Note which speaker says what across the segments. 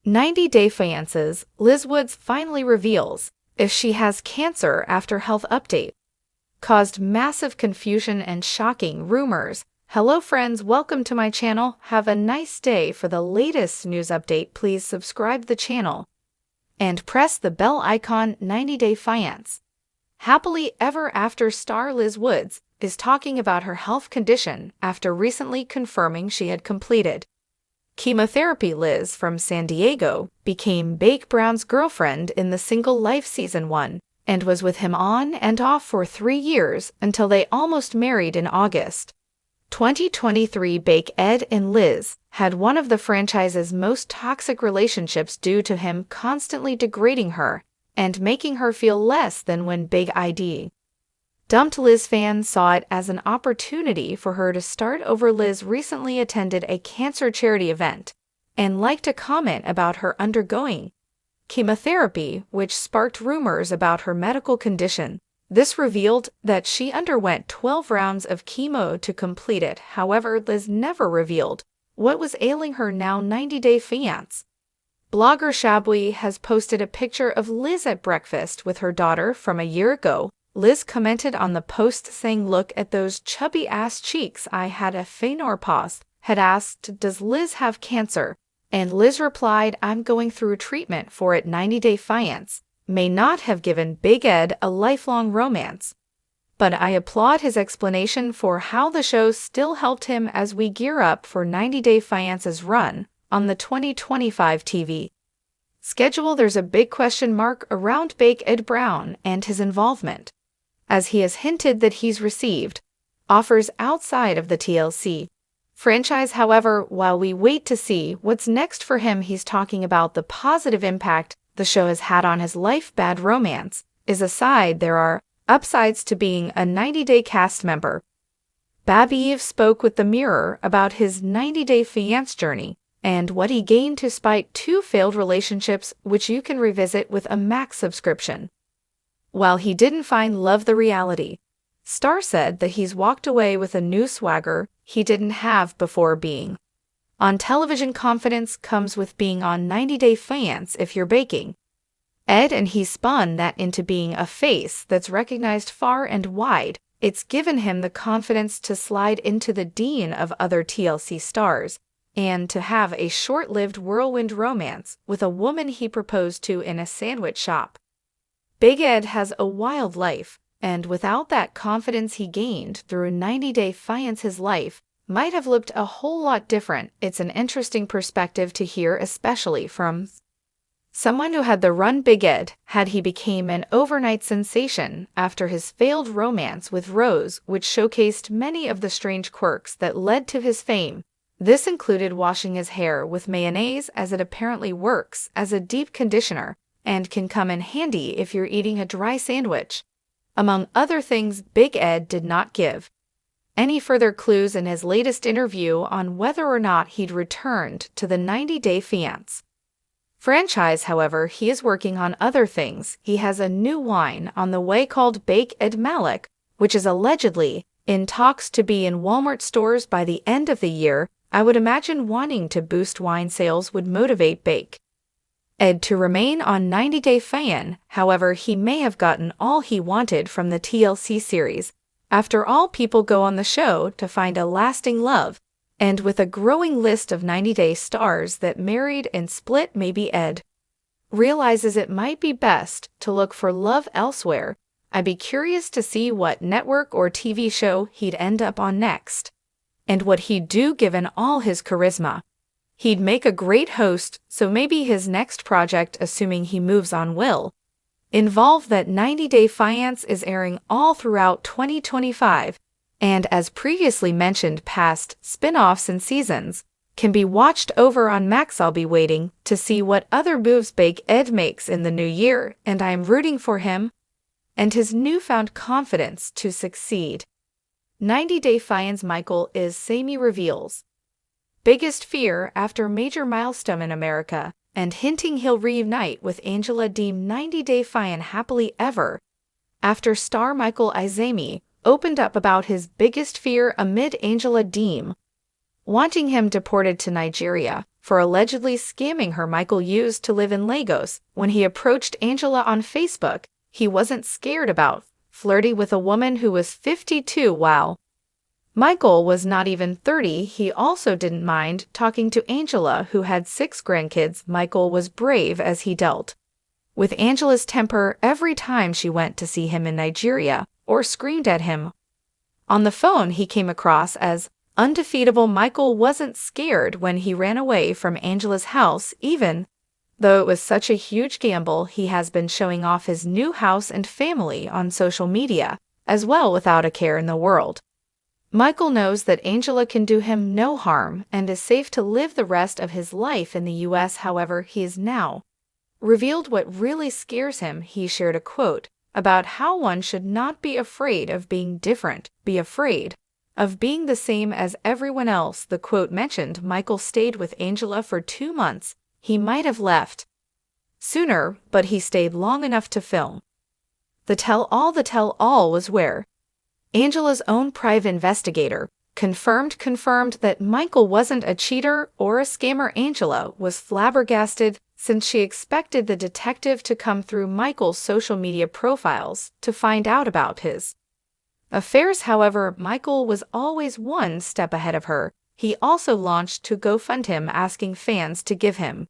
Speaker 1: 90-day fiances, Liz Woods finally reveals if she has cancer after health update. Caused massive confusion and shocking rumors. Hello friends, welcome to my channel. Have a nice day. For the latest news update, please subscribe the channel and press the bell icon. 90-day fiance. Happily ever after star Liz Woods is talking about her health condition after recently confirming she had completed chemotherapy. Liz from San Diego became Bake Brown's girlfriend in The Single Life Season 1 and was with him on and off for 3 years until they almost married in August 2023. Bake Ed and Liz had one of the franchise's most toxic relationships due to him constantly degrading her and making her feel less than. When Big ID dumped Liz, fans saw it as an opportunity for her to start over. Liz recently attended a cancer charity event and liked a comment about her undergoing chemotherapy, which sparked rumors about her medical condition. This revealed that she underwent 12 rounds of chemo to complete it. However, Liz never revealed what was ailing her. Now 90-day fiance blogger Shabwi has posted a picture of Liz at breakfast with her daughter from a year ago. Liz commented on the post saying, "Look at those chubby ass cheeks." I had a Fainor had asked, "Does Liz have cancer?" And Liz replied, "I'm going through treatment for it." 90-day fiance may not have given Big Ed a lifelong romance, but I applaud his explanation for how the show still helped him as we gear up for 90-day fiance's run on the 2025 TV schedule. There's a big question mark around Bake Ed Brown and his involvement, as he has hinted that he's received offers outside of the TLC franchise. However, while we wait to see what's next for him, he's talking about the positive impact the show has had on his life. Bad romance is aside, there are upsides to being a 90-day cast member. Babiev spoke with The Mirror about his 90-day fiance journey and what he gained despite 2 failed relationships, which you can revisit with a Max subscription. While he didn't find love, the reality star said that he's walked away with a new swagger he didn't have before. Being on television, confidence comes with being on 90-day fiance. If you're baking Ed and he spun that into being a face that's recognized far and wide, it's given him the confidence to slide into the dean of other TLC stars and to have a short-lived whirlwind romance with a woman he proposed to in a sandwich shop. Big Ed has a wild life, and without that confidence he gained through 90-day fiance, his life might have looked a whole lot different. It's an interesting perspective to hear, especially from someone who had the run Big Ed had. He became an overnight sensation after his failed romance with Rose, which showcased many of the strange quirks that led to his fame. This included washing his hair with mayonnaise, as it apparently works as a deep conditioner and can come in handy if you're eating a dry sandwich. Among other things, Big Ed did not give any further clues in his latest interview on whether or not he'd returned to the 90-day fiance franchise. However, he is working on other things. He has a new wine on the way called Bake Ed Malik, which is allegedly in talks to be in Walmart stores by the end of the year. I would imagine wanting to boost wine sales would motivate Bake Ed to remain on 90-day fiance. However, he may have gotten all he wanted from the TLC series. After all, people go on the show to find a lasting love, and with a growing list of 90-day stars that married and split, maybe Ed realizes it might be best to look for love elsewhere. I'd be curious to see what network or TV show he'd end up on next, and what he'd do given all his charisma. He'd make a great host, so maybe his next project, assuming he moves on, will involve that. 90-day fiance is airing all throughout 2025, and as previously mentioned, past spin-offs and seasons can be watched over on Max. I'll be waiting to see what other moves Big Ed makes in the new year, and I am rooting for him and his newfound confidence to succeed. 90-day fiance Michael is Sammy reveals biggest fear after major milestone in America, and hinting he'll reunite with Angela Deem. 90-day fiance happily ever after star Michael Izami opened up about his biggest fear amid Angela Deem wanting him deported to Nigeria for allegedly scamming her. Michael used to live in Lagos. When he approached Angela on Facebook, he wasn't scared about flirting with a woman who was 52. Wow. Michael was not even 30. He also didn't mind talking to Angela, who had 6 grandkids. Michael was brave as he dealt with Angela's temper every time she went to see him in Nigeria or screamed at him. On the phone, he came across as undefeatable. Michael wasn't scared when he ran away from Angela's house, even though it was such a huge gamble. He has been showing off his new house and family on social media as well without a care in the world. Michael knows that Angela can do him no harm and is safe to live the rest of his life in the US. However, he is now revealed what really scares him. He shared a quote about how one should not be afraid of being different, be afraid of being the same as everyone else. The quote mentioned Michael stayed with Angela for 2 months. He might have left sooner, but he stayed long enough to film. The tell-all was where Angela's own private investigator confirmed that Michael wasn't a cheater or a scammer. Angela was flabbergasted since she expected the detective to come through Michael's social media profiles to find out about his affairs. However, Michael was always one step ahead of her. He also launched to GoFund him, asking fans to give him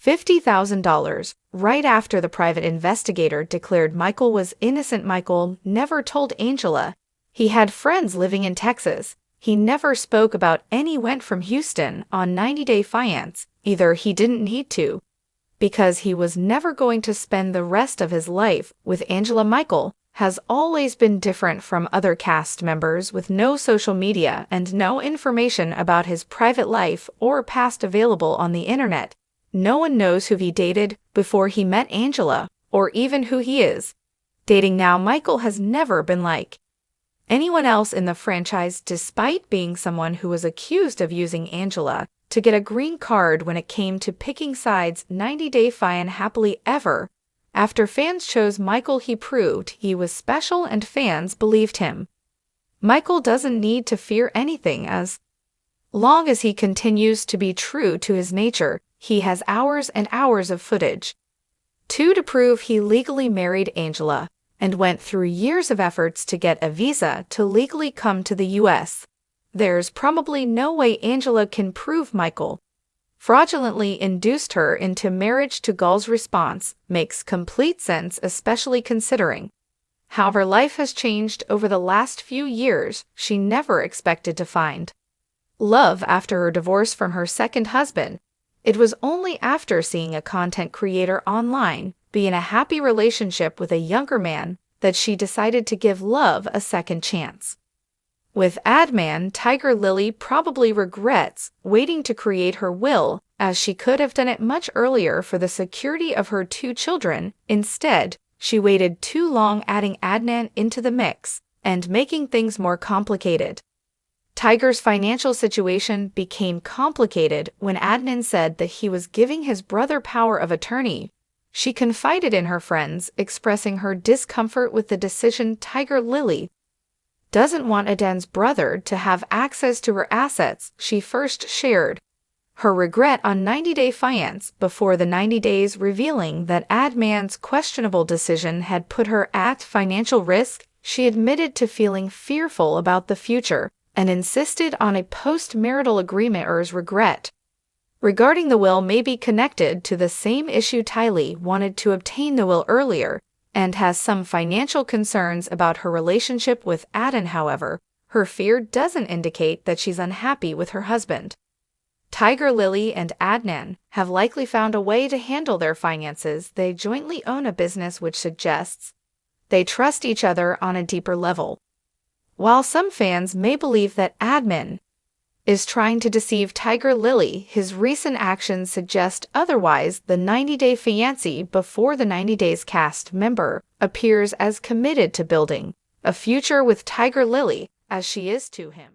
Speaker 1: $50,000 right after the private investigator declared Michael was innocent. Michael never told Angela he had friends living in Texas. He never spoke about any went from Houston on 90 Day Fiance. Either he didn't need to, because he was never going to spend the rest of his life with Angela. Michael has always been different from other cast members, with no social media and no information about his private life or past available on the internet. No one knows who he dated before he met Angela, or even who he is dating now. Michael has never been like anyone else in the franchise, despite being someone who was accused of using Angela to get a green card when it came to picking sides. 90 Day Fiance happily ever after fans chose Michael. He proved he was special and fans believed him. Michael doesn't need to fear anything as long as he continues to be true to his nature. He has hours and hours of footage to prove he legally married Angela and went through years of efforts to get a visa to legally come to the US. There's probably no way Angela can prove Michael fraudulently induced her into marriage. To Gul's response makes complete sense, especially considering how her life has changed over the last few years. She never expected to find love after her divorce from her second husband. It was only after seeing a content creator online be in a happy relationship with a younger man that she decided to give love a second chance. With Adman, Tiger Lily probably regrets waiting to create her will, as she could have done it much earlier for the security of her 2 children. Instead, she waited too long, adding Adnan into the mix and making things more complicated. Tiger's financial situation became complicated when Adnan said that he was giving his brother power of attorney. She confided in her friends, expressing her discomfort with the decision. Tiger Lily doesn't want Adnan's brother to have access to her assets. She first shared her regret on 90 Day Fiance before the 90 days, revealing that Adnan's questionable decision had put her at financial risk. She admitted to feeling fearful about the future and insisted on a post-marital agreement. Her's regret regarding the will may be connected to the same issue. Tylee wanted to obtain the will earlier and has some financial concerns about her relationship with Adnan. However, her fear doesn't indicate that she's unhappy with her husband. Tiger Lily and Adnan have likely found a way to handle their finances. They jointly own a business, which suggests they trust each other on a deeper level. While some fans may believe that Adnan is trying to deceive Tiger Lily, his recent actions suggest otherwise. The 90 Day Fiancé before the 90 Days cast member appears as committed to building a future with Tiger Lily as she is to him.